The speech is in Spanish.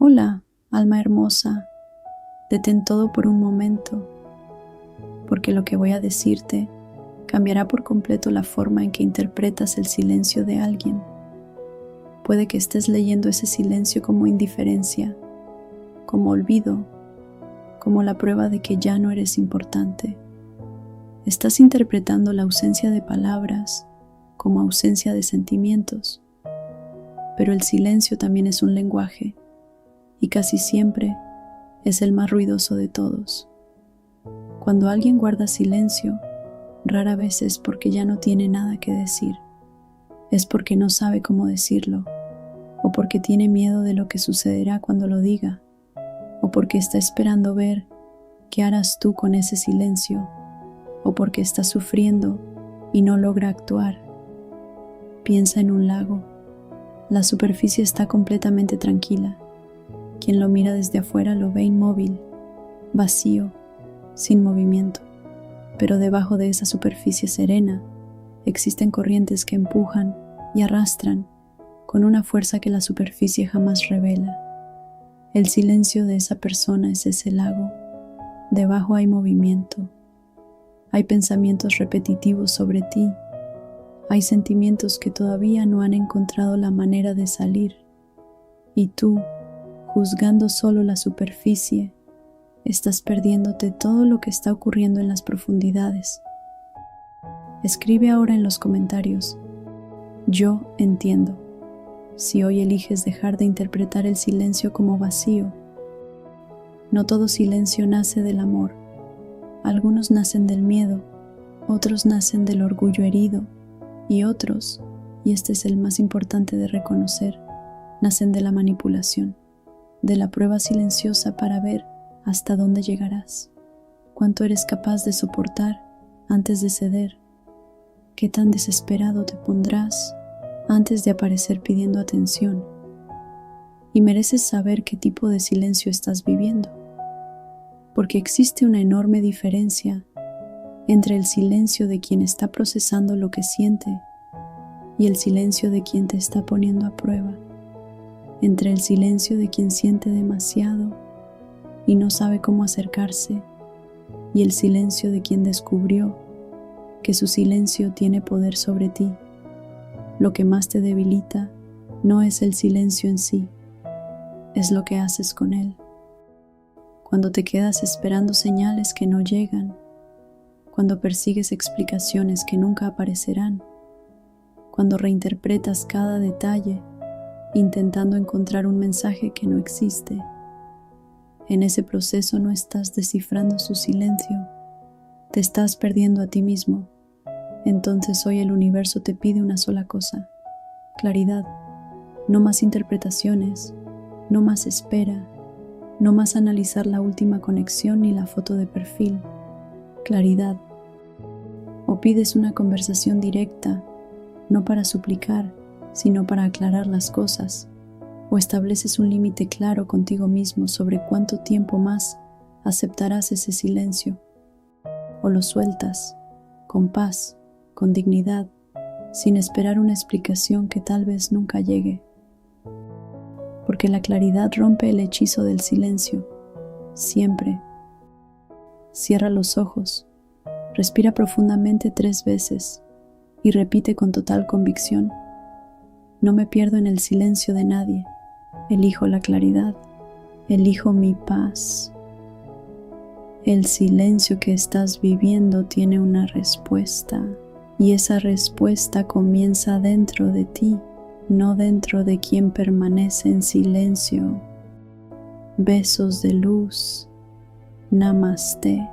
Hola, alma hermosa, detén todo por un momento, porque lo que voy a decirte cambiará por completo la forma en que interpretas el silencio de alguien. Puede que estés leyendo ese silencio como indiferencia, como olvido, como la prueba de que ya no eres importante. Estás interpretando la ausencia de palabras como ausencia de sentimientos, pero el silencio también es un lenguaje y casi siempre es el más ruidoso de todos. Cuando alguien guarda silencio, rara vez es porque ya no tiene nada que decir. Es porque no sabe cómo decirlo, o porque tiene miedo de lo que sucederá cuando lo diga, o porque está esperando ver qué harás tú con ese silencio, o porque está sufriendo y no logra actuar. Piensa en un lago. La superficie está completamente tranquila. Quien lo mira desde afuera lo ve inmóvil, vacío, sin movimiento. Pero debajo de esa superficie serena existen corrientes que empujan y arrastran con una fuerza que la superficie jamás revela. El silencio de esa persona es ese lago. Debajo hay movimiento. Hay pensamientos repetitivos sobre ti. Hay sentimientos que todavía no han encontrado la manera de salir. Y tú, juzgando solo la superficie, estás perdiéndote todo lo que está ocurriendo en las profundidades. Escribe ahora en los comentarios: yo entiendo. Si hoy eliges dejar de interpretar el silencio como vacío. No todo silencio nace del amor. Algunos nacen del miedo, otros nacen del orgullo herido, y otros, y este es el más importante de reconocer, nacen de la manipulación, de la prueba silenciosa para ver hasta dónde llegarás, cuánto eres capaz de soportar antes de ceder, qué tan desesperado te pondrás antes de aparecer pidiendo atención. Y mereces saber qué tipo de silencio estás viviendo, porque existe una enorme diferencia entre el silencio de quien está procesando lo que siente y el silencio de quien te está poniendo a prueba, entre el silencio de quien siente demasiado y no sabe cómo acercarse, y el silencio de quien descubrió que su silencio tiene poder sobre ti. Lo que más te debilita no es el silencio en sí, es lo que haces con él. Cuando te quedas esperando señales que no llegan, cuando persigues explicaciones que nunca aparecerán, cuando reinterpretas cada detalle intentando encontrar un mensaje que no existe. En ese proceso no estás descifrando su silencio, te estás perdiendo a ti mismo. Entonces hoy el universo te pide una sola cosa: claridad. No más interpretaciones, no más espera, no más analizar la última conexión ni la foto de perfil. Claridad. O pides una conversación directa, no para suplicar, sino para aclarar las cosas, o estableces un límite claro contigo mismo sobre cuánto tiempo más aceptarás ese silencio, o lo sueltas, con paz, con dignidad, sin esperar una explicación que tal vez nunca llegue. Porque la claridad rompe el hechizo del silencio, siempre. Cierra los ojos, respira profundamente 3 veces y repite con total convicción: no me pierdo en el silencio de nadie, elijo la claridad, elijo mi paz. El silencio que estás viviendo tiene una respuesta, y esa respuesta comienza dentro de ti, no dentro de quien permanece en silencio. Besos de luz. Namaste.